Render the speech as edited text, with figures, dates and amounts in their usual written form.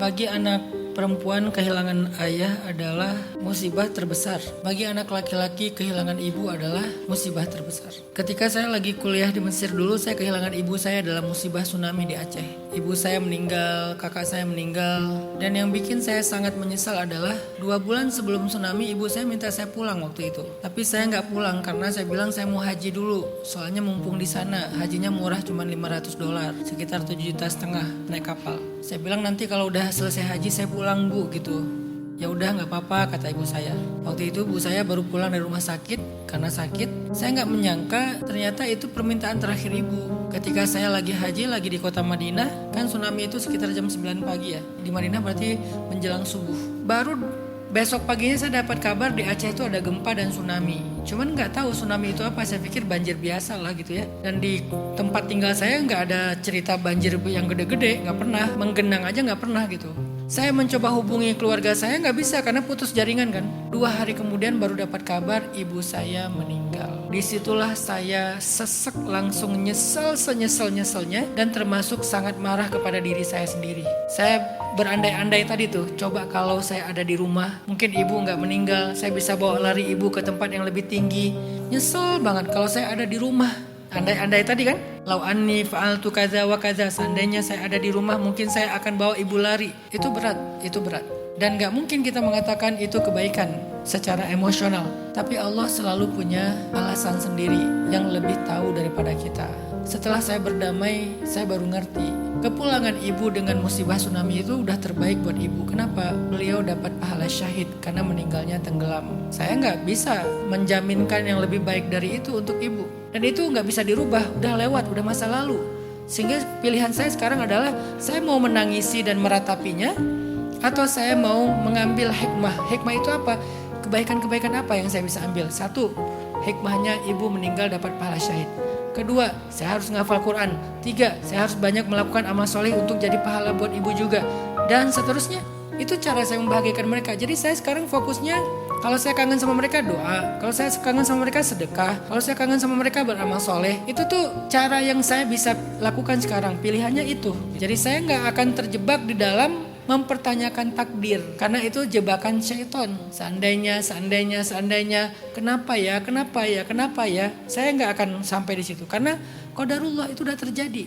Bagi anak perempuan kehilangan ayah adalah musibah terbesar. Bagi anak laki-laki kehilangan ibu adalah musibah terbesar. Ketika saya lagi kuliah di Mesir dulu, saya kehilangan ibu saya dalam musibah tsunami di Aceh. Ibu saya meninggal, kakak saya meninggal. Dan yang bikin saya sangat menyesal adalah 2 bulan sebelum tsunami ibu saya minta saya pulang waktu itu. Tapi saya nggak pulang karena saya bilang saya mau haji dulu. Soalnya mumpung di sana hajinya murah cuma $500, sekitar 7,5 juta naik kapal. Saya bilang nanti kalau udah selesai haji saya pulang bu gitu. Ya udah nggak apa-apa kata ibu saya. Waktu itu ibu saya baru pulang dari rumah sakit karena sakit. Saya nggak menyangka ternyata itu permintaan terakhir ibu. Ketika saya lagi haji lagi di kota Madinah, kan tsunami itu sekitar jam 9 pagi ya. Di Madinah berarti menjelang subuh. Baru besok paginya saya dapat kabar di Aceh itu ada gempa dan tsunami. Cuman nggak tahu tsunami itu apa. Saya pikir banjir biasa lah gitu ya. Dan di tempat tinggal saya nggak ada cerita banjir yang gede-gede, nggak pernah. Menggenang aja nggak pernah gitu. Saya mencoba hubungi keluarga saya nggak bisa karena putus jaringan kan. 2 hari kemudian baru dapat kabar ibu saya meninggal. Disitulah saya sesek langsung nyesel senyesel-nyeselnya dan termasuk sangat marah kepada diri saya sendiri. Saya berandai-andai tadi tuh, coba kalau saya ada di rumah, mungkin ibu nggak meninggal, saya bisa bawa lari ibu ke tempat yang lebih tinggi. Nyesel banget kalau saya ada di rumah. Andai-andai tadi kan, lau anni fa'altu kaza wa kaza, seandainya saya ada di rumah mungkin saya akan bawa ibu lari. Itu berat. Dan gak mungkin kita mengatakan itu kebaikan secara emosional. Tapi Allah selalu punya alasan sendiri yang lebih tahu daripada kita. Setelah saya berdamai, saya baru ngerti. Kepulangan ibu dengan musibah tsunami itu udah terbaik buat ibu. Kenapa? Beliau dapat pahala syahid karena meninggalnya tenggelam. Saya gak bisa menjaminkan yang lebih baik dari itu untuk ibu. Dan itu gak bisa dirubah, udah lewat, udah masa lalu. Sehingga pilihan saya sekarang adalah saya mau menangisi dan meratapinya, atau saya mau mengambil hikmah. Hikmah itu apa? Kebaikan-kebaikan apa yang saya bisa ambil? 1, hikmahnya ibu meninggal dapat pahala syahid. 2, saya harus menghafal Quran. 3, saya harus banyak melakukan amal soleh untuk jadi pahala buat ibu juga. Dan seterusnya. Itu cara saya membahagiakan mereka. Jadi saya sekarang fokusnya, kalau saya kangen sama mereka doa, kalau saya kangen sama mereka sedekah, kalau saya kangen sama mereka beramal soleh. Itu tuh cara yang saya bisa lakukan sekarang. Pilihannya itu. Jadi saya gak akan terjebak di dalam mempertanyakan takdir, karena itu jebakan syaitan. Seandainya, kenapa ya? Saya nggak akan sampai di situ, karena qadarullah itu udah terjadi.